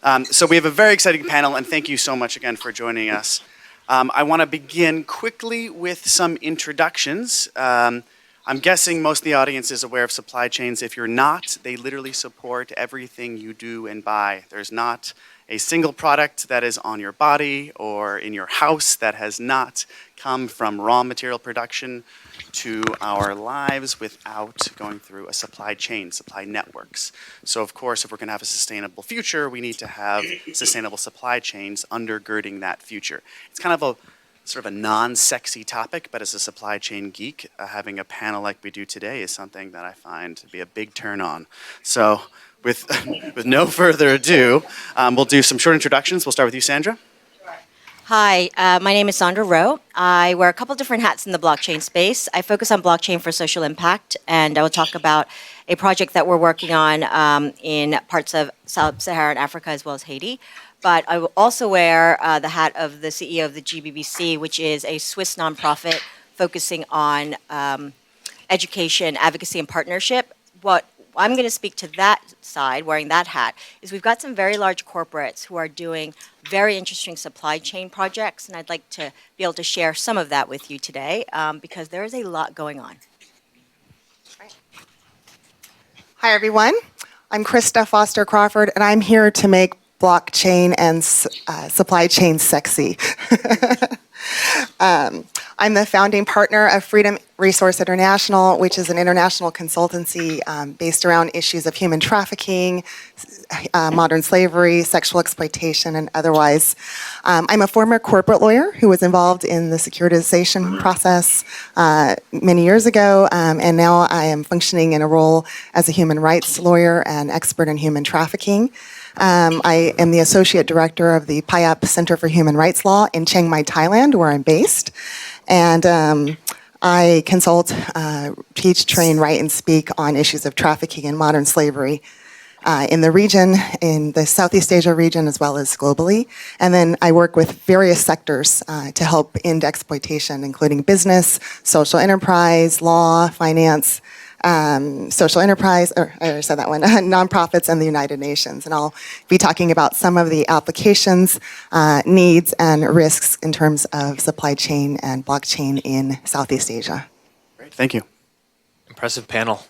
So we have a very exciting panel, and thank you so much again for joining us. I want to begin quickly with some introductions. I'm guessing most of the audience is aware of supply chains. If you're not, they literally support everything you do and buy. There's not a single product that is on your body or in your house that has not come from raw material production to our lives without going through a supply chain, supply networks. So of course, if we're gonna have a sustainable future, we need to have sustainable supply chains undergirding that future. It's kind of a sort of a non-sexy topic, but as a supply chain geek, having a panel like we do today is something that I find to be a big turn on. So with no further ado, we'll do some short introductions. We'll start with you, Sandra. Hi, my name is Sandra Rhett. I wear a couple different hats in the blockchain space. I focus on blockchain for social impact, and I will talk about a project that we're working on in parts of Sub-Saharan Africa as well as Haiti. But I will also wear the hat of the CEO of the GBBC, which is a Swiss nonprofit focusing on education, advocacy, and partnership. What I'm going to speak to that side, wearing that hat, is we've got some very large corporates who are doing very interesting supply chain projects, and I'd like to be able to share some of that with you today because there is a lot going on. Hi, everyone. I'm Christa Foster Crawford, and I'm here to make blockchain and supply chain sexy. I'm the founding partner of Freedom Resource International, which is an international consultancy based around issues of human trafficking, modern slavery, sexual exploitation, and otherwise. I'm a former corporate lawyer who was involved in the securitization process many years ago, and now I am functioning in a role as a human rights lawyer and expert in human trafficking. I am the Associate Director of the PIAP Center for Human Rights Law in Chiang Mai, Thailand, where I'm based. And I consult, teach, train, write, and speak on issues of trafficking and modern slavery in the region, in the Southeast Asia region, as well as globally. And then I work with various sectors to help end exploitation, including business, social enterprise, law, finance, social enterprise, or I already said that one, nonprofits, and the United Nations. And I'll be talking about some of the applications, needs, and risks in terms of supply chain and blockchain in Southeast Asia. Great, thank you. Impressive panel.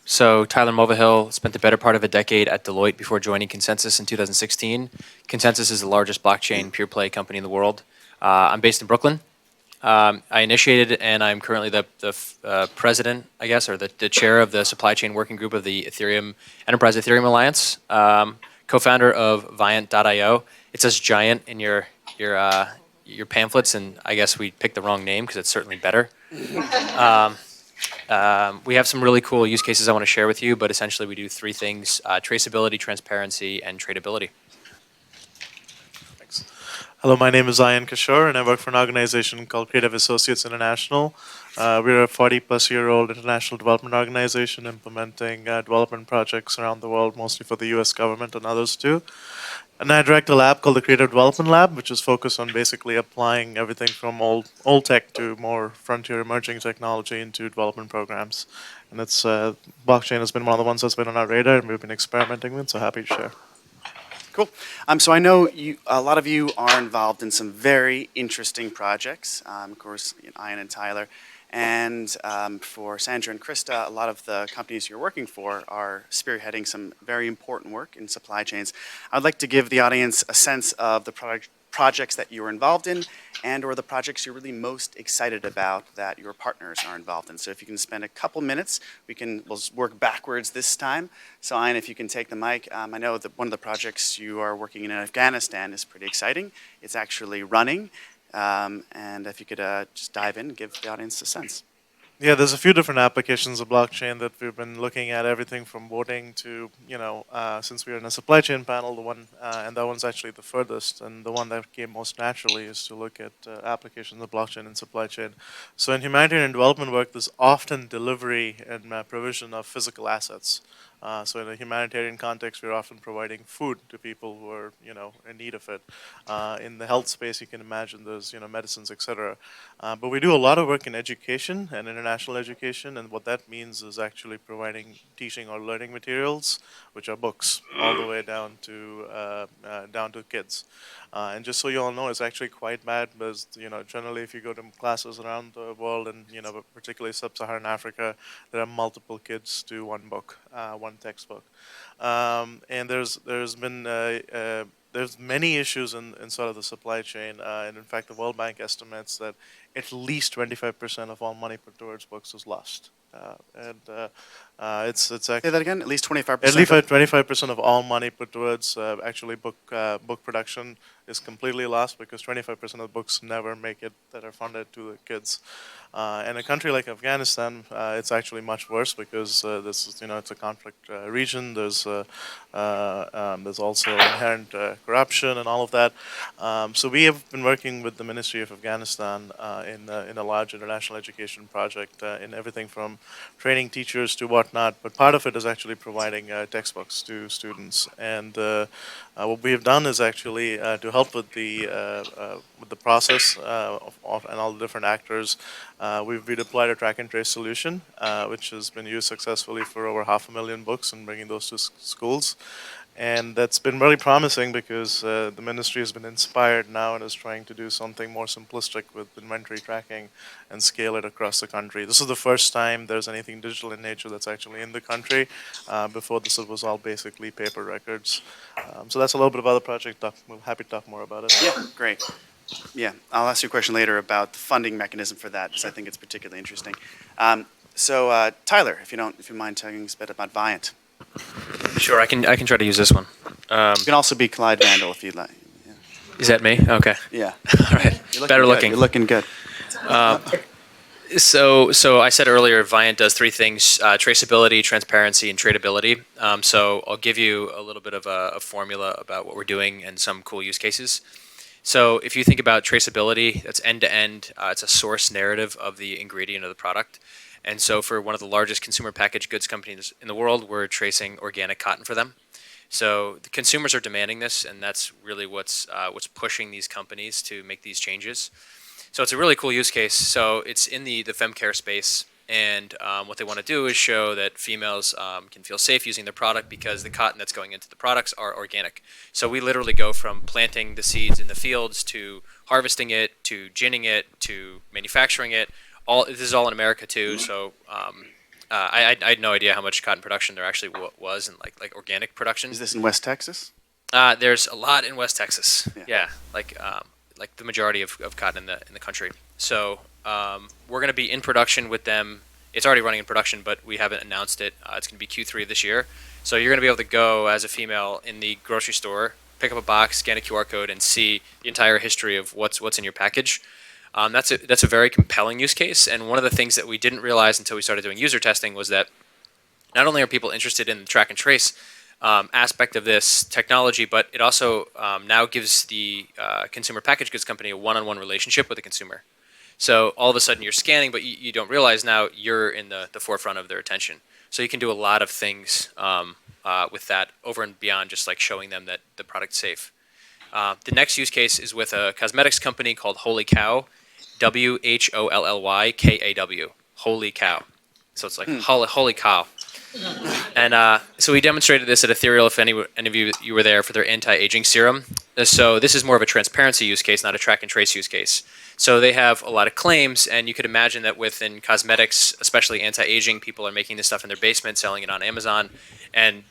So Tyler Mulvihill spent the better part of a decade at Deloitte before joining Consensus in 2016. Consensus is the largest blockchain pure play company in the world. I'm based in Brooklyn. I initiated, and I'm currently the president, I guess, or the chair of the supply chain working group of the Ethereum Enterprise Ethereum Alliance, co-founder of Viant.io. It says giant in your pamphlets, and I guess we picked the wrong name because it's certainly better. We have some really cool use cases I want to share with you, but essentially we do three things: traceability, transparency, and tradability. Hello, my name is Ayan, Kishore, and I work for an organization called Creative Associates International. We're a 40-plus-year-old international development organization implementing development projects around the world, mostly for the US government and others too. And I direct a lab called the Creative Development Lab, which is focused on basically applying everything from old tech to more frontier emerging technology into development programs. And it's blockchain has been one of the ones that's been on our radar, and we've been experimenting with, so happy to share. Cool. So I know a lot of you are involved in some very interesting projects. Of course, Ayan and Tyler. And for Sandra and Christa, a lot of the companies you're working for are spearheading some very important work in supply chains. I'd like to give the audience a sense of the projects that you're involved in and or the projects you're really most excited about that your partners are involved in. So if you can spend a couple minutes, we'll work backwards this time. So Ayan, if you can take the mic. I know that one of the projects you are working in Afghanistan is pretty exciting. It's actually running. And if you could just dive in and give the audience a sense. Yeah, there's a few different applications of blockchain that we've been looking at, everything from voting to, since we're in a supply chain panel, the one, and that one's actually the furthest, and the one that came most naturally is to look at applications of blockchain in supply chain. So in humanitarian development work, there's often delivery and provision of physical assets. So in a humanitarian context, we're often providing food to people who are, in need of it. In the health space, you can imagine there's, medicines, etc. But we do a lot of work in education and international education, and what that means is actually providing teaching or learning materials, which are books, all the way down to kids. And just so you all know, it's actually quite bad because, generally if you go to classes around the world and, particularly sub-Saharan Africa, there are multiple kids to one book, one textbook. And there's many issues in sort of the supply chain. And in fact, the World Bank estimates that at least 25% of all money put towards books is lost. It's Say actually that again. At least 25%. at least 25% of all money put towards actually book production is completely lost because 25% of books never make it that are funded to the kids. In a country like Afghanistan, it's actually much worse because this is it's a conflict region. There's also inherent corruption and all of that. So we have been working with the Ministry of Afghanistan in a large international education project in everything from training teachers to whatnot. But part of it is actually providing textbooks to students. And what we have done is actually to help with the process and all the different actors. We deployed a track and trace solution, which has been used successfully for over 500,000 books and bringing those to schools. And that's been really promising because the ministry has been inspired now and is trying to do something more simplistic with inventory tracking and scale it across the country. This is the first time there's anything digital in nature that's actually in the country. Before this, it was all basically paper records. So that's a little bit about the project. We're happy to talk more about it. Yeah, great. Yeah, I'll ask you a question later about the funding mechanism for that because I think it's particularly interesting. So Tyler, if you mind telling us a bit about Viant. Sure, I can try to use this one. You can also be Clyde Vandal if you'd like. Yeah. Is that me? Okay. Yeah. All right. Better good. looking. You're looking good. So I said earlier, Viant does three things: traceability, transparency, and tradability. So I'll give you a little bit of a formula about what we're doing and some cool use cases. So if you think about traceability, that's end-to-end. It's a source narrative of the ingredient of the product. And so for one of the largest consumer packaged goods companies in the world, we're tracing organic cotton for them. So the consumers are demanding this, and that's really what's pushing these companies to make these changes. So it's a really cool use case. So it's in the femcare space, and what they want to do is show that females can feel safe using their product because the cotton that's going into the products are organic. So we literally go from planting the seeds in the fields to harvesting it, to ginning it, to manufacturing it. This is all in America too. So I had no idea how much cotton production there actually was in like organic production. Is this in West Texas? There's a lot in West Texas. Yeah. Like the majority of cotton in the country. So we're going to be in production with them. It's already running in production, but we haven't announced it. It's going to be Q3 of this year. So you're going to be able to go as a female in the grocery store, pick up a box, scan a QR code, and see the entire history of what's in your package. That's a very compelling use case, and one of the things that we didn't realize until we started doing user testing was that not only are people interested in the track and trace aspect of this technology, but it also now gives the consumer packaged goods company a one-on-one relationship with the consumer. So all of a sudden you're scanning, but you don't realize now you're in the forefront of their attention. So you can do a lot of things with that over and beyond just like showing them that the product's safe. The next use case is with a cosmetics company called Holy Cow. WHOLLYKAW, Holy Cow. So it's like holy cow. And so we demonstrated this at Ethereal, if any of you were there, for their anti-aging serum. So this is more of a transparency use case, not a track and trace use case. So they have a lot of claims, and you could imagine that within cosmetics, especially anti-aging, people are making this stuff in their basement, selling it on Amazon, and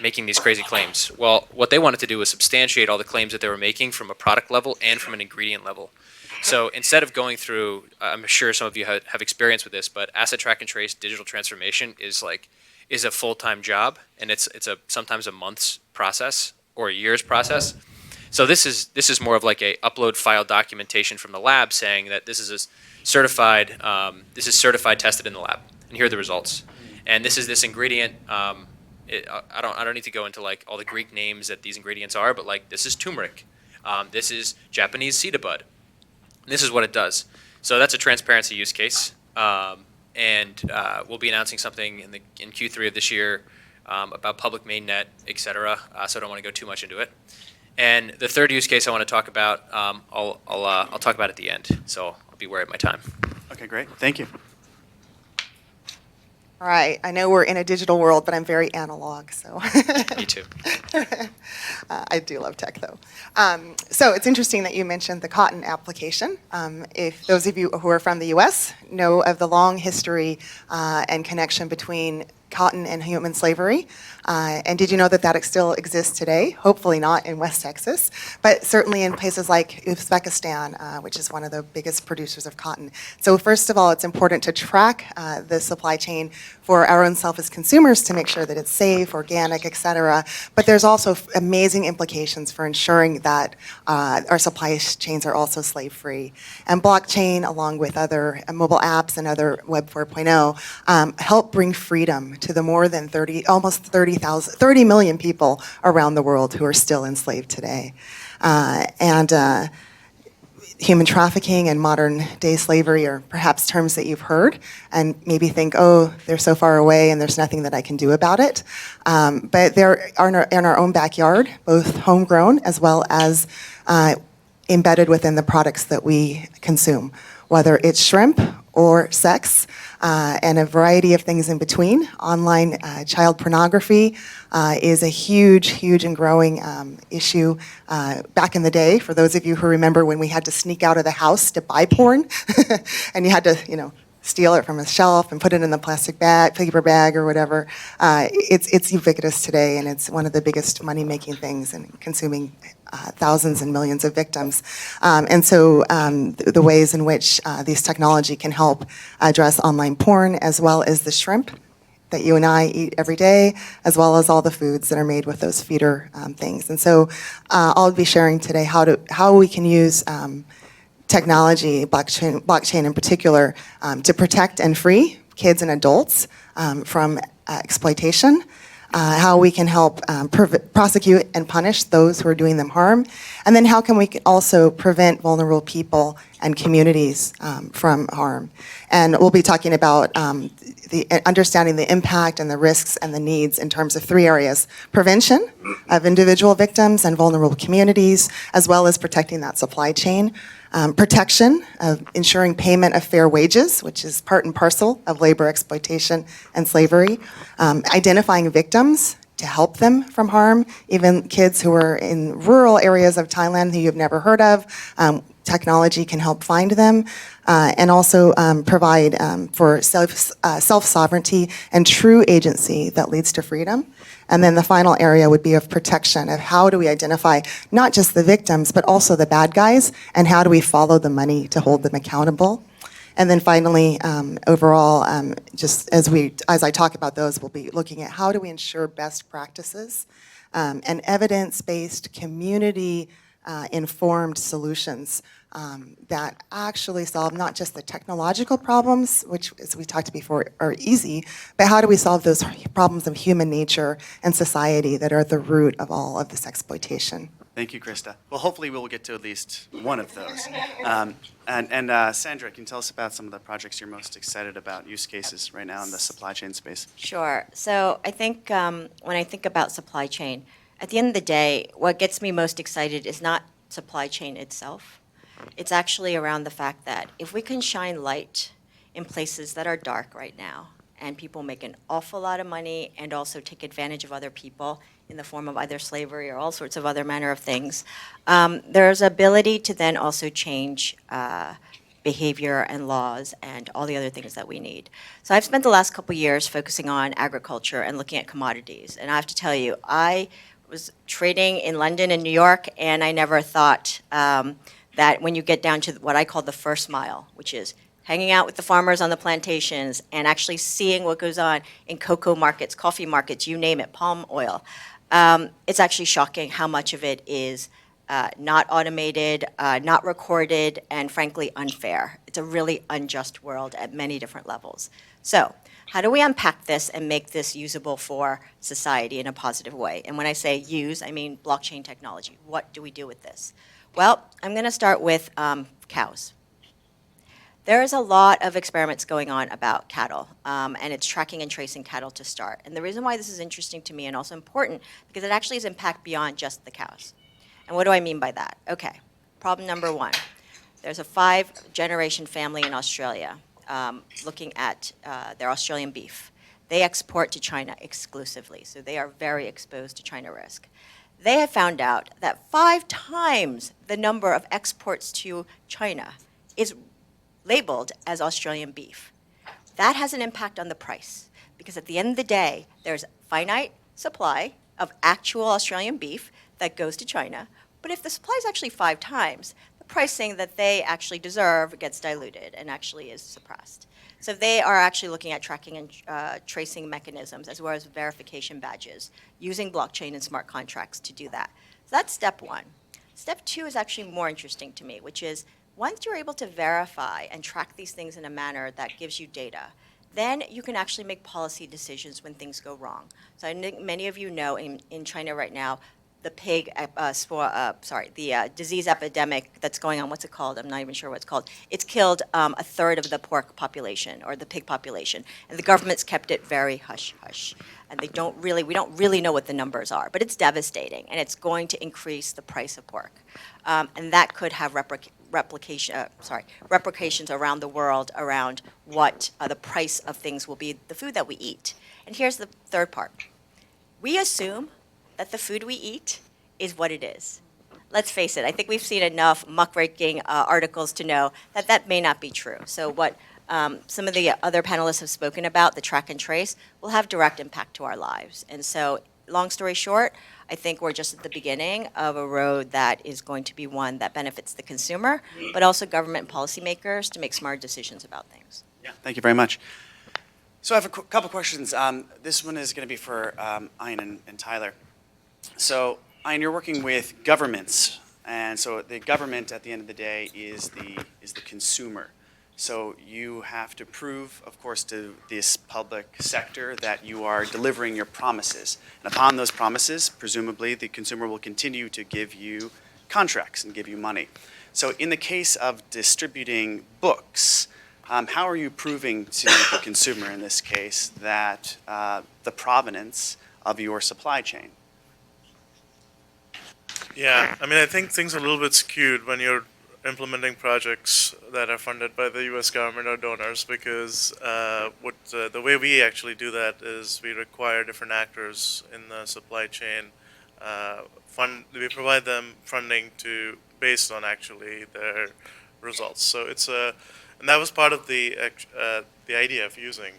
making these crazy claims. Well, what they wanted to do was substantiate all the claims that they were making from a product level and from an ingredient level. So instead of going through, I'm sure some of you have experience with this, but asset track and trace digital transformation is a full-time job, and it's sometimes a month's process or a year's process. So this is more of like a upload file documentation from the lab saying that this is certified tested in the lab, and here are the results. And this is this ingredient. I don't need to go into like all the Greek names that these ingredients are, but like this is turmeric. This is Japanese cedar bud. This is what it does. So that's a transparency use case, and we'll be announcing something in Q3 of this year about public mainnet, et cetera. So I don't want to go too much into it. And the third use case I want to talk about, I'll talk about at the end. So I'll be aware of my time. Okay, great. Thank you. All right, I know we're in a digital world, but I'm very analog, so. Me too. I do love tech, though. So it's interesting that you mentioned the cotton application. If those of you who are from the U.S. know of the long history and connection between cotton and human slavery. And did you know that that still exists today? Hopefully not in West Texas, but certainly in places like Uzbekistan, which is one of the biggest producers of cotton. So first of all, it's important to track the supply chain for our own self as consumers to make sure that it's safe, organic, et cetera. But there's also amazing implications for ensuring that our supply chains are also slave-free. And blockchain, along with other mobile apps and other Web 4.0, help bring freedom to the more than 30 million people around the world who are still enslaved today. Human trafficking and modern day slavery are perhaps terms that you've heard and maybe think, oh, they're so far away and there's nothing that I can do about it. But they're in our own backyard, both homegrown as well as embedded within the products that we consume, whether it's shrimp or sex, and a variety of things in between. Online child pornography is a huge and growing issue. Back in the day, for those of you who remember when we had to sneak out of the house to buy porn, and you had to, steal it from a shelf and put it in the plastic bag, paper bag or whatever. It's ubiquitous today, and it's one of the biggest money-making things in consuming thousands and millions of victims. And so the ways in which these technology can help address online porn, as well as the shrimp that you and I eat every day, as well as all the foods that are made with those feeder things. And so I'll be sharing today how we can use technology, blockchain in particular, to protect and free kids and adults from exploitation, how we can help prosecute and punish those who are doing them harm, and then how can we also prevent vulnerable people and communities from harm. And we'll be talking about understanding the impact and the risks and the needs in terms of three areas: prevention of individual victims and vulnerable communities, as well as protecting that supply chain. Protection of ensuring payment of fair wages, which is part and parcel of labor exploitation and slavery. Identifying victims to help them from harm, even kids who are in rural areas of Thailand who you've never heard of. Technology can help find them, and also provide for self-sovereignty and true agency that leads to freedom. And then the final area would be of protection, of how do we identify not just the victims, but also the bad guys, and how do we follow the money to hold them accountable. And then finally, overall, just as I talk about those, we'll be looking at how do we ensure best practices and evidence-based, community-informed solutions that actually solve not just the technological problems, which, as we talked before, are easy, but how do we solve those problems of human nature and society that are at the root of all of this exploitation? Thank you, Christa. Well, hopefully we'll get to at least one of those. Sandra, can you tell us about some of the projects you're most excited about, use cases right now in the supply chain space? Sure. So I think when I think about supply chain, at the end of the day, what gets me most excited is not supply chain itself. It's actually around the fact that if we can shine light in places that are dark right now, and people make an awful lot of money and also take advantage of other people in the form of either slavery or all sorts of other manner of things, there's ability to then also change behavior and laws and all the other things that we need. So I've spent the last couple years focusing on agriculture and looking at commodities. And I have to tell you, I was trading in London and New York, and I never thought that when you get down to what I call the first mile, which is hanging out with the farmers on the plantations and actually seeing what goes on in cocoa markets, coffee markets, you name it, palm oil. It's actually shocking how much of it is not automated, not recorded, and frankly unfair. It's a really unjust world at many different levels. So how do we unpack this and make this usable for society in a positive way? And when I say use, I mean blockchain technology. What do we do with this? Well, I'm going to start with cows. There's a lot of experiments going on about cattle, and it's tracking and tracing cattle to start. And the reason why this is interesting to me and also important, because it actually has impact beyond just the cows. And what do I mean by that? Okay, problem number one. There's a 5-generation family in Australia looking at their Australian beef. They export to China exclusively, so they are very exposed to China risk. They have found out that 5 times the number of exports to China is labeled as Australian beef. That has an impact on the price, because at the end of the day, there's finite supply of actual Australian beef that goes to China, but if the supply is actually 5 times, the pricing that they actually deserve gets diluted and actually is suppressed. So they are actually looking at tracking and tracing mechanisms as well as verification badges, using blockchain and smart contracts to do that. So that's step one. Step two is actually more interesting to me, which is once you're able to verify and track these things in a manner that gives you data, then you can actually make policy decisions when things go wrong. So I think many of you know in China right now, the disease epidemic that's going on, what's it called? I'm not even sure what it's called. It's killed a third of the pork population or the pig population, and the government's kept it very hush-hush. And we don't really know what the numbers are, but it's devastating, and it's going to increase the price of pork. And that could have replications around the world around what the price of things will be, the food that we eat. And here's the third part. We assume that the food we eat is what it is. Let's face it, I think we've seen enough muckraking articles to know that that may not be true. So what some of the other panelists have spoken about, the track and trace, will have direct impact to our lives. And so, long story short, I think we're just at the beginning of a road that is going to be one that benefits the consumer, but also government and policymakers to make smart decisions about things. Yeah, thank you very much. So I have a couple questions. This one is going to be for Ayan and Tyler. So, Ayan, you're working with governments, and so the government at the end of the day is the consumer. So you have to prove, of course, to this public sector that you are delivering your promises. And upon those promises, presumably, the consumer will continue to give you contracts and give you money. So in the case of distributing books, how are you proving to the consumer in this case that the provenance of your supply chain? Yeah, I mean, I think things are a little bit skewed when you're implementing projects that are funded by the U.S. government or donors, because the way we actually do that is we require different actors in the supply chain we provide them funding based on actually their results. So and that was part of the idea of using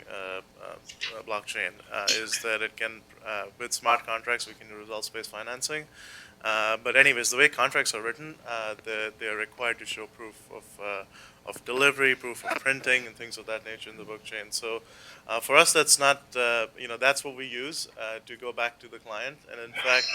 blockchain is that it can with smart contracts we can do results-based financing. But anyways, the way contracts are written, they are required to show proof of delivery, proof of printing, and things of that nature in the blockchain. So for us, that's not, that's what we use to go back to the client. And in fact,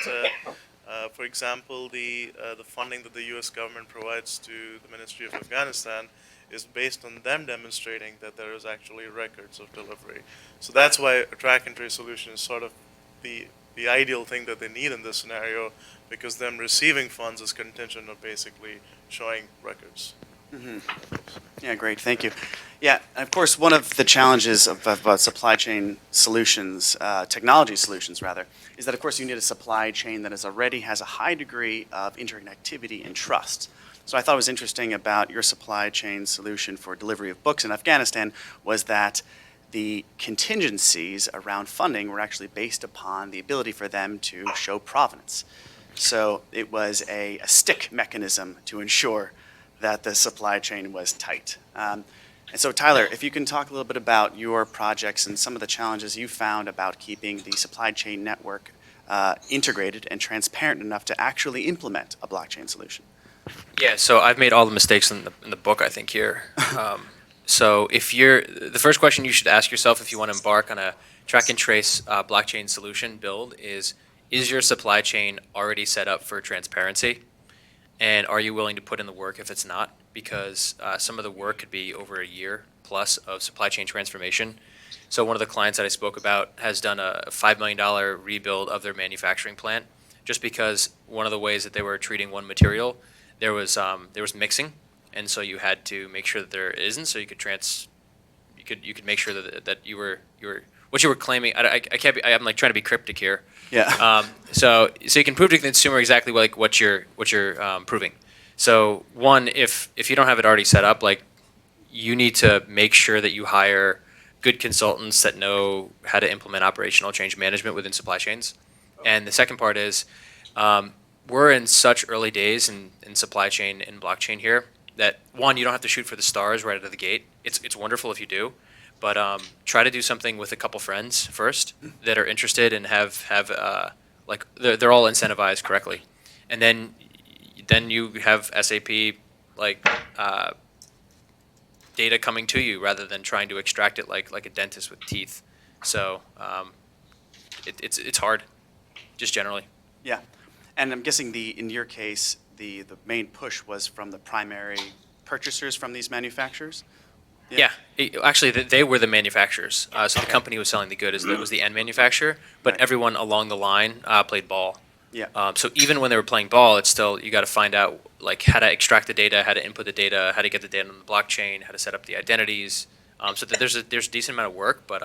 for example, the funding that the U.S. government provides to the Ministry of Afghanistan is based on them demonstrating that there is actually records of delivery. So that's why a track and trace solution is sort of the ideal thing that they need in this scenario, because them receiving funds is contingent on basically showing records. Mm-hmm. Yeah, great, thank you. Yeah, and of course, one of the challenges of supply chain solutions, technology solutions rather, is that of course you need a supply chain that already has a high degree of interconnectivity and trust. So I thought it was interesting about your supply chain solution for delivery of books in Afghanistan was that the contingencies around funding were actually based upon the ability for them to show provenance. So it was a stick mechanism to ensure that the supply chain was tight. And so Tyler, if you can talk a little bit about your projects and some of the challenges you found about keeping the supply chain network integrated and transparent enough to actually implement a blockchain solution. Yeah, so I've made all the mistakes in the book, I think, here. So the first question you should ask yourself if you want to embark on a track and trace blockchain solution build is your supply chain already set up for transparency? And are you willing to put in the work if it's not? Because some of the work could be over a year plus of supply chain transformation. So one of the clients that I spoke about has done a $5 million rebuild of their manufacturing plant, just because one of the ways that they were treating one material, there was mixing, and so you had to make sure that there isn't, so you could you could make sure that you were what you were claiming. I can't be. I'm like trying to be cryptic here. Yeah. So you can prove to the consumer exactly like what you're proving. So one, if you don't have it already set up, like you need to make sure that you hire good consultants that know how to implement operational change management within supply chains. And the second part is we're in such early days in supply chain and blockchain here that one, you don't have to shoot for the stars right out of the gate. It's wonderful if you do, but try to do something with a couple friends first that are interested and have like they're all incentivized correctly, and then you have SAP like data coming to you rather than trying to extract it like a dentist with teeth. So it's hard, just generally. Yeah. And I'm guessing in your case, the main push was from the primary purchasers from these manufacturers? Yeah, actually, they were the manufacturers. So the company was selling the good, was the end manufacturer, but Right. everyone along the line played ball. Yeah. So even when they were playing ball, it's still, you got to find out like how to extract the data, how to input the data, how to get the data on the blockchain, how to set up the identities. So there's a decent amount of work, but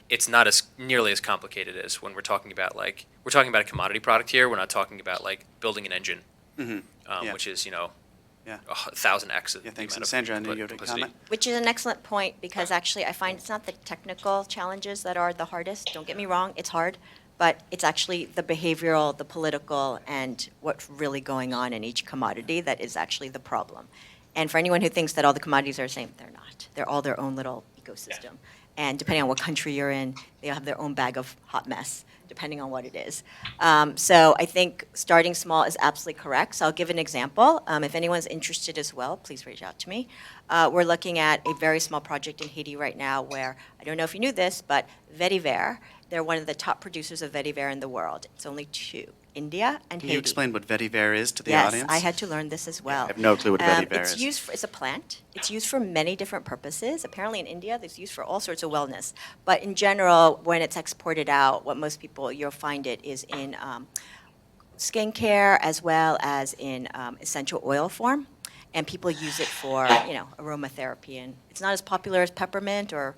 it's not as nearly as complicated as when we're talking about a commodity product here. We're not talking about like building an engine, Yeah. which is Yeah. 1,000x. Yeah, thanks. And Sandra, I know you have a comment? Which is an excellent point, because actually I find it's not the technical challenges that are the hardest. Don't get me wrong, it's hard, but it's actually the behavioral, the political, and what's really going on in each commodity that is actually the problem. And for anyone who thinks that all the commodities are the same, they're not. They're all their own little ecosystem. And depending on what country you're in, they have their own bag of hot mess, depending on what it is. So I think starting small is absolutely correct. So I'll give an example. If anyone's interested as well, please reach out to me. We're looking at a very small project in Haiti right now where, I don't know if you knew this, but vetiver, they're one of the top producers of vetiver in the world. It's only two, India and Can Haiti. you explain what vetiver is to the Yes, audience? I had to learn this as well. I have no clue what vetiver it's is. It's a plant. It's used for many different purposes. Apparently in India, it's used for all sorts of wellness. But in general, when it's exported out, what most people, you'll find it is in skincare as well as in essential oil form. And people use it for, aromatherapy. And it's not as popular as peppermint or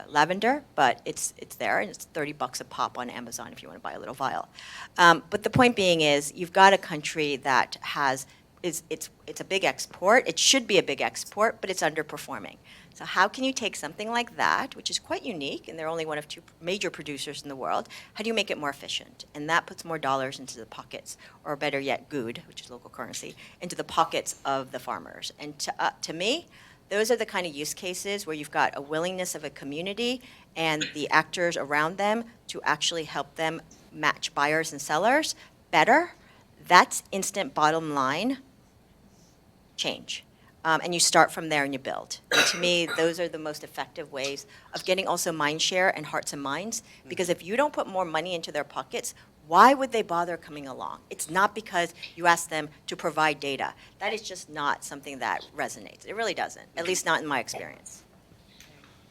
lavender, but it's there, and it's $30 a pop on Amazon if you want to buy a little vial. But the point being is, you've got a country that it's a big export. It should be a big export, but it's underperforming. So how can you take something like that, which is quite unique, and they're only one of two major producers in the world, how do you make it more efficient? And that puts more dollars into the pockets, or better yet, good, which is local currency, into the pockets of the farmers. And to me, those are the kind of use cases where you've got a willingness of a community and the actors around them to actually help them match buyers and sellers better. That's instant bottom line change. And you start from there and you build. And to me, those are the most effective ways of getting also mind share and hearts and minds. Because if you don't put more money into their pockets, why would they bother coming along? It's not because you ask them to provide data. That is just not something that resonates. It really doesn't, at least not in my experience.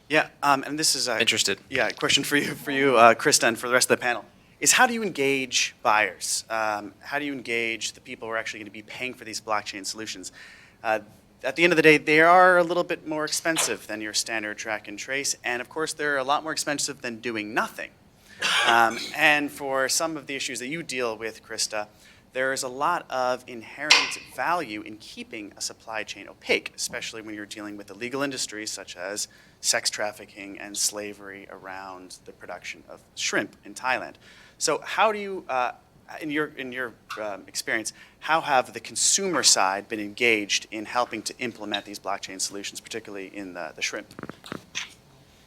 Yeah, and this is a Interested. Yeah, a question for you, Christa, and for the rest of the panel, is how do you engage buyers? How do you engage the people who are actually going to be paying for these blockchain solutions? At the end of the day, they are a little bit more expensive than your standard track and trace, and of course, they're a lot more expensive than doing nothing. And for some of the issues that you deal with, Christa, there is a lot of inherent value in keeping a supply chain opaque, especially when you're dealing with illegal industries such as sex trafficking and slavery around the production of shrimp in Thailand. So how do you, in your experience, how have the consumer side been engaged in helping to implement these blockchain solutions, particularly in the shrimp?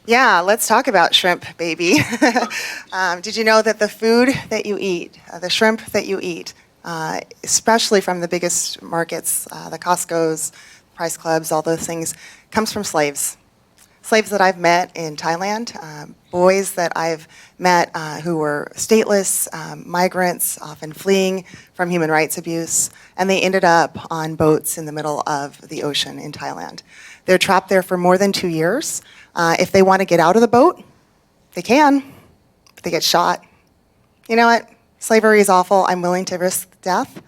Yeah, let's talk about shrimp, baby. Did you know that the food that you eat, the shrimp that you eat, especially from the biggest markets, the Costco's, Price Clubs, all those things, comes from slaves? Slaves that I've met in Thailand, boys that I've met who were stateless, migrants, often fleeing from human rights abuse, and they ended up on boats in the middle of the ocean in Thailand. They're trapped there for more than 2 years. If they want to get out of the boat, they can, but they get shot. You know what? Slavery is awful. I'm willing to risk death,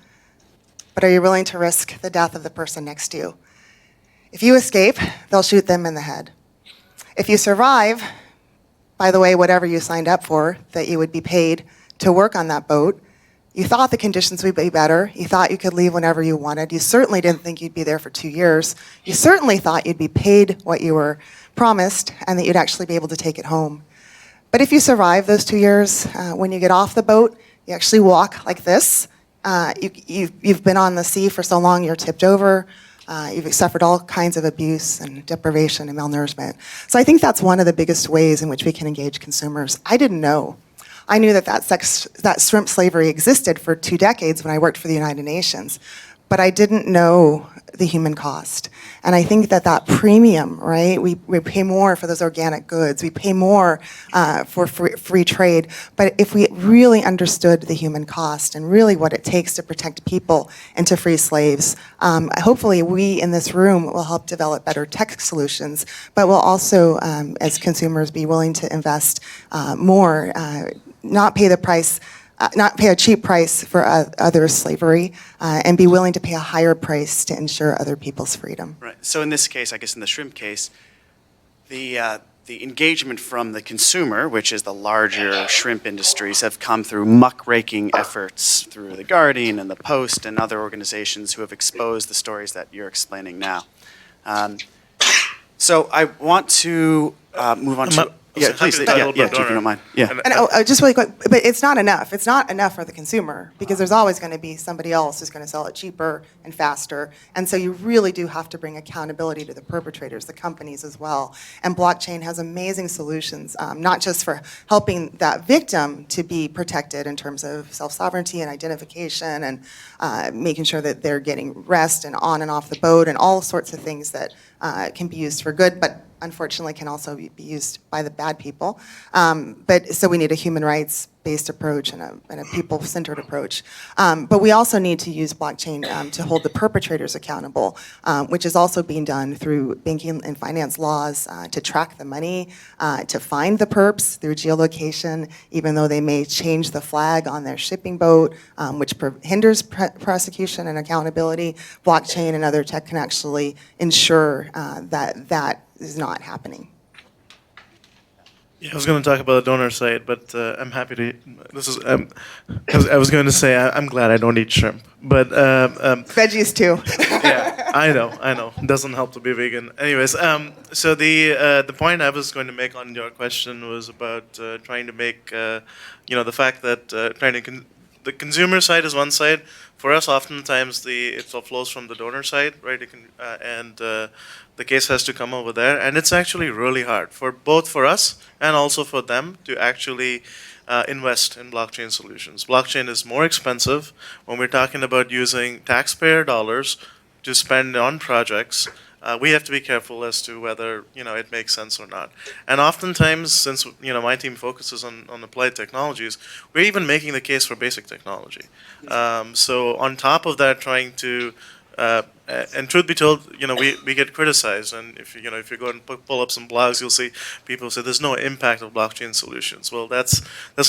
but are you willing to risk the death of the person next to you? If you escape, they'll shoot them in the head. If you survive, by the way, whatever you signed up for, that you would be paid to work on that boat, you thought the conditions would be better. You thought you could leave whenever you wanted. You certainly didn't think you'd be there for 2 years. You certainly thought you'd be paid what you were promised and that you'd actually be able to take it home. But if you survive those 2 years, when you get off the boat, you actually walk like this. You've been on the sea for so long, you're tipped over. You've suffered all kinds of abuse and deprivation and malnourishment. So I think that's one of the biggest ways in which we can engage consumers. I didn't know. I knew that shrimp slavery existed for 2 decades when I worked for the United Nations, but I didn't know the human cost. And I think that premium, right? We pay more for those organic goods. We pay more for free trade. But if we really understood the human cost and really what it takes to protect people and to free slaves, hopefully we in this room will help develop better tech solutions, but we'll also, as consumers, be willing to invest more, not pay a cheap price for others' slavery, and be willing to pay a higher price to ensure other people's freedom. Right. So in this case, I guess in the shrimp case, the engagement from the consumer, which is the larger shrimp industries, have come through muckraking efforts through The Guardian and The Post and other organizations who have exposed the stories that you're explaining now. So I want to move on to... Yeah, please. Chief, you don't mind. Yeah. And just really quick, but it's not enough. It's not enough for the consumer because there's always going to be somebody else who's going to sell it cheaper and faster. And so you really do have to bring accountability to the perpetrators, the companies as well. And blockchain has amazing solutions, not just for helping that victim to be protected in terms of self-sovereignty and identification and making sure that they're getting rest and on and off the boat and all sorts of things that can be used for good, but unfortunately can also be used by the bad people. But so we need a human rights-based approach and a people-centered approach. But we also need to use blockchain to hold the perpetrators accountable, which is also being done through banking and finance laws to track the money, to find the perps through geolocation, even though they may change the flag on their shipping boat, which hinders prosecution and accountability. Blockchain and other tech can actually ensure that is not happening. Yeah, I was going to talk about the donor side, but I'm happy to. I was going to say I'm glad I don't eat shrimp, but veggies too. Yeah, I know. It doesn't help to be vegan. Anyways, so the point I was going to make on your question was about trying to make, the fact that the consumer side is one side. For us, oftentimes it flows from the donor side, right? And the case has to come over there, and it's actually really hard for both for us and also for them to actually invest in blockchain solutions. Blockchain is more expensive when we're talking about using taxpayer dollars to spend on projects. We have to be careful as to whether it makes sense or not. And oftentimes, since my team focuses on applied technologies, we're even making the case for basic technology. So on top of that, trying to and truth be told, we get criticized, and if you go and pull up some blogs, you'll see people say there's no impact of blockchain solutions. Well, that's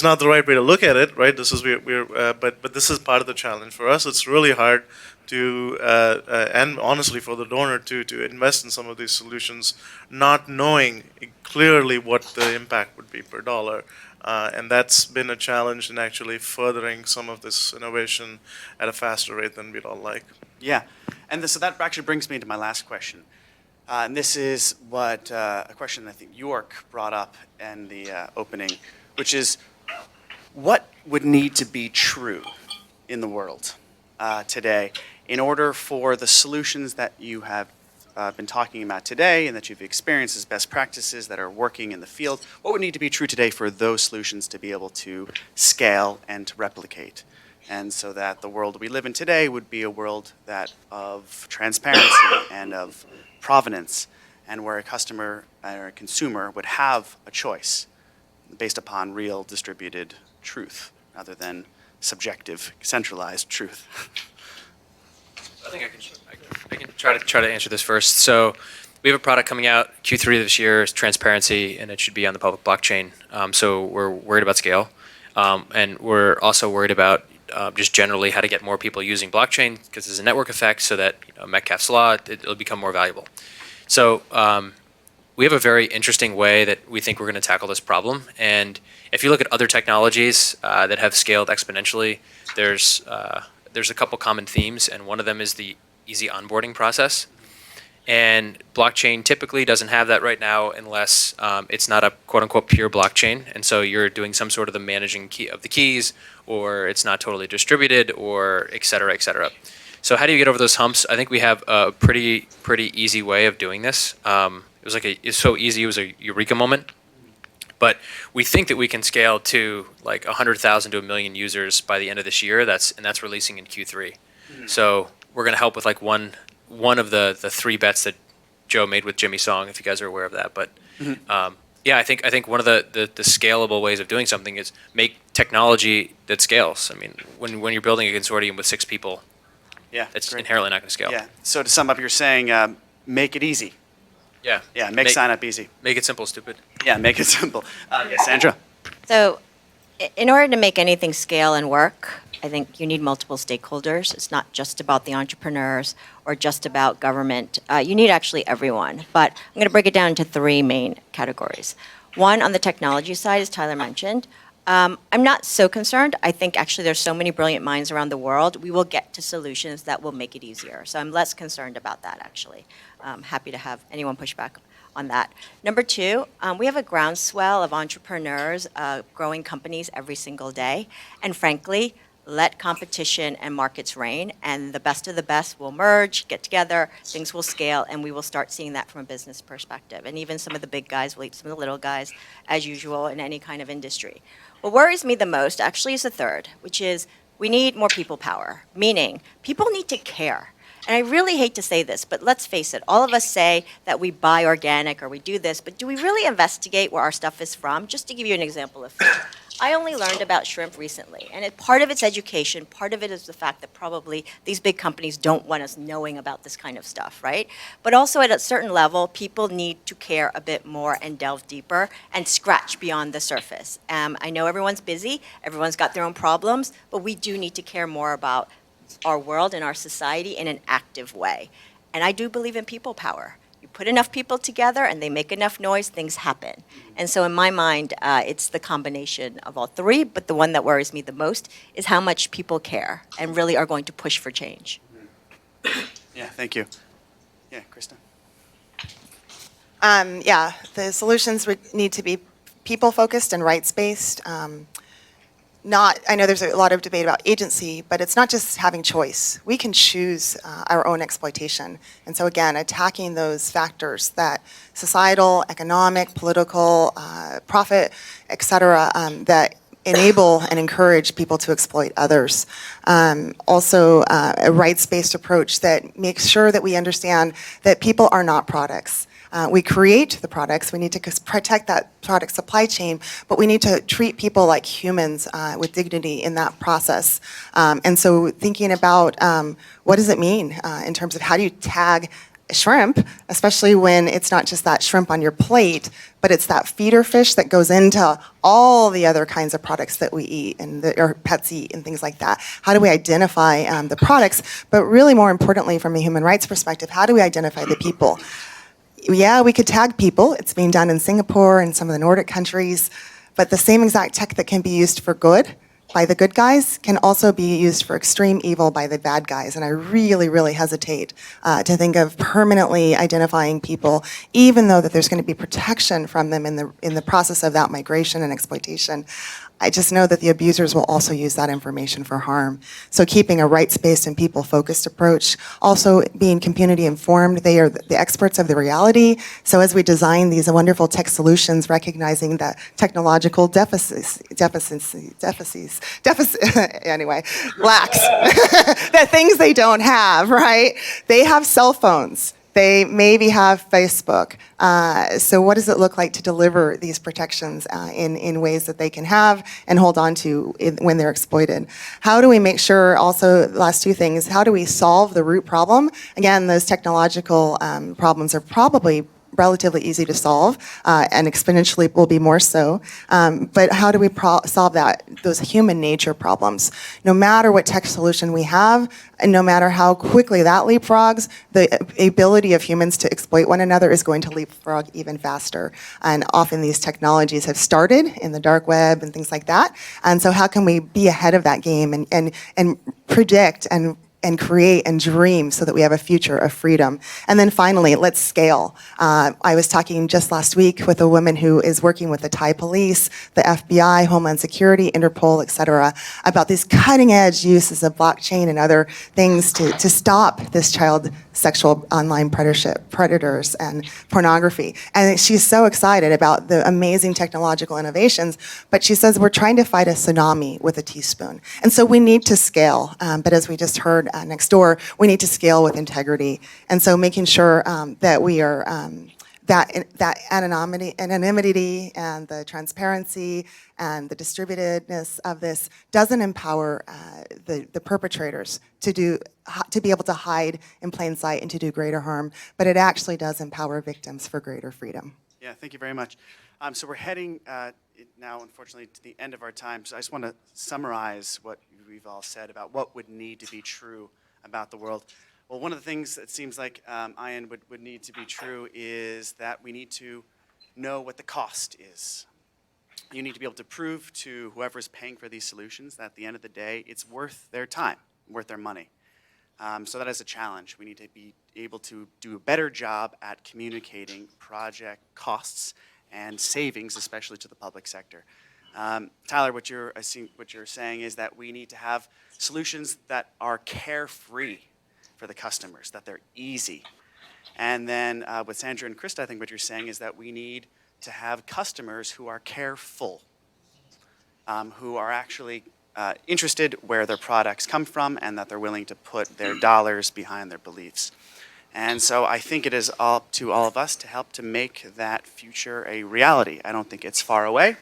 not the right way to look at it, right? This is but this is part of the challenge for us. It's really hard to and honestly for the donor to invest in some of these solutions, not knowing clearly what the impact would be per dollar. And that's been a challenge in actually furthering some of this innovation at a faster rate than we'd all like. Yeah, and so that actually brings me to my last question. And this is what a question I think York brought up in the opening, which is what would need to be true in the world today in order for the solutions that you have been talking about today and that you've experienced as best practices that are working in the field, what would need to be true today for those solutions to be able to scale and to replicate? And so that the world we live in today would be a world of transparency and of provenance, and where a customer or a consumer would have a choice based upon real distributed truth rather than subjective, centralized truth. I think I can try to answer this first. So we have a product coming out Q3 of this year. It's transparency, and it should be on the public blockchain. So we're worried about scale, and we're also worried about just generally how to get more people using blockchain because there's a network effect so that Metcalfe's law, it'll become more valuable. So we have a very interesting way that we think we're going to tackle this problem. And if you look at other technologies that have scaled exponentially, there's a couple common themes, and one of them is the easy onboarding process. And blockchain typically doesn't have that right now unless it's not a quote-unquote pure blockchain. And so you're doing some sort of the managing of the keys, or it's not totally distributed, or et cetera, et cetera. So how do you get over those humps? I think we have a pretty easy way of doing this. It's so easy, it was a eureka moment. But we think that we can scale to like 100,000 to 1 million users by the end of this year. That's releasing in Q3. So we're going to help with like one of the 3 bets that Joe made with Jimmy Song, if you guys are aware of that. But yeah, I think one of the scalable ways of doing something is make technology that scales. I mean, when you're building a consortium with 6 people, it's inherently not going to scale. Yeah. So to sum up, you're saying make it easy. Yeah. Yeah. Make sign up easy. Make it simple, stupid. Yeah. Make it simple. Sandra. So, in order to make anything scale and work, I think you need multiple stakeholders. It's not just about the entrepreneurs or just about government. You need actually everyone. But I'm going to break it down into 3 main categories. One, on the technology side, as Tyler mentioned, I'm not so concerned. I think actually there's so many brilliant minds around the world. We will get to solutions that will make it easier. So I'm less concerned about that, actually. Happy to have anyone push back on that. Number 2, we have a groundswell of entrepreneurs growing companies every single day. And frankly, let competition and markets reign, and the best of the best will merge, get together, things will scale, and we will start seeing that from a business perspective. And even some of the big guys will eat some of the little guys, as usual in any kind of industry. What worries me the most actually is the third, which is we need more people power, meaning people need to care. And I really hate to say this, but let's face it, all of us say that we buy organic or we do this, but do we really investigate where our stuff is from? Just to give you an example of food. I only learned about shrimp recently, and part of it's education, part of it is the fact that probably these big companies don't want us knowing about this kind of stuff, right? But also at a certain level, people need to care a bit more and delve deeper and scratch beyond the surface. I know everyone's busy, everyone's got their own problems, but we do need to care more about our world and our society in an active way. And I do believe in people power. You put enough people together and they make enough noise, things happen. And so in my mind, it's the combination of all 3, but the one that worries me the most is how much people care and really are going to push for change. Yeah, thank you. Yeah, Christa. The solutions need to be people-focused and rights-based. I know there's a lot of debate about agency, but it's not just having choice. We can choose our own exploitation. And so again, attacking those factors that societal, economic, political, profit, et cetera, that enable and encourage people to exploit others. Also, a rights-based approach that makes sure that we understand that people are not products. We create the products, we need to protect that product supply chain, but we need to treat people like humans with dignity in that process. And so thinking about what does it mean in terms of how do you tag shrimp, especially when it's not just that shrimp on your plate, but it's that feeder fish that goes into all the other kinds of products that we eat and our pets eat and things like that. How do we identify the products? But really more importantly, from a human rights perspective, how do we identify the people? Yeah, we could tag people. It's being done in Singapore and some of the Nordic countries. But the same exact tech that can be used for good by the good guys can also be used for extreme evil by the bad guys. And I really, really hesitate to think of permanently identifying people, even though that there's going to be protection from them in the process of that migration and exploitation. I just know that the abusers will also use that information for harm. So keeping a rights-based and people-focused approach, also being community informed, they are the experts of the reality. So as we design these wonderful tech solutions, recognizing that technological lacks, that things they don't have, right? They have cell phones. They maybe have Facebook. So what does it look like to deliver these protections in ways that they can have and hold on to when they're exploited? How do we make sure, also, last 2 things, how do we solve the root problem? Again, those technological problems are probably relatively easy to solve, and exponentially will be more so. But how do we solve those human nature problems? No matter what tech solution we have, and no matter how quickly that leapfrogs, the ability of humans to exploit one another is going to leapfrog even faster. And often these technologies have started in the dark web and things like that. And so how can we be ahead of that game and predict and create and dream so that we have a future of freedom? And then finally, let's scale. I was talking just last week with a woman who is working with the Thai police, the FBI, Homeland Security, Interpol, et cetera, about these cutting edge uses of blockchain and other things to stop this child sexual online predators and pornography. And she's so excited about the amazing technological innovations, but she says we're trying to fight a tsunami with a teaspoon. And so we need to scale, but as we just heard next door, we need to scale with integrity. And so making sure that we are, that anonymity and the transparency and the distributedness of this doesn't empower the perpetrators to be able to hide in plain sight and to do greater harm, but it actually does empower victims for greater freedom. Yeah, thank you very much. So we're heading now, unfortunately, to the end of our time. So I just want to summarize what we've all said about what would need to be true about the world. Well, one of the things that seems like Ayan would need to be true is that we need to know what the cost is. You need to be able to prove to whoever's paying for these solutions that at the end of the day, it's worth their time, worth their money. So that is a challenge. We need to be able to do a better job at communicating project costs and savings, especially to the public sector. Tyler, what you're saying is that we need to have solutions that are carefree for the customers, that they're easy. And then with Sandra and Christa, I think what you're saying is that we need to have customers who are careful, who are actually interested where their products come from and that they're willing to put their dollars behind their beliefs. And so I think it is up to all of us to help to make that future a reality. I don't think it's far away.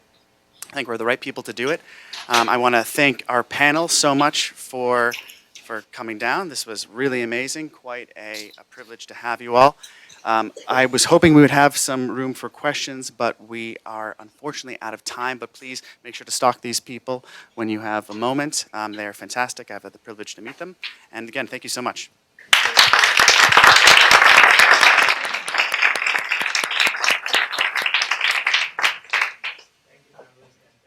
I think we're the right people to do it. I want to thank our panel so much for coming down. This was really amazing, quite a privilege to have you all. I was hoping we would have some room for questions, but we are unfortunately out of time. But please make sure to stalk these people when you have a moment. They're fantastic. I've had the privilege to meet them. And again, thank you so much.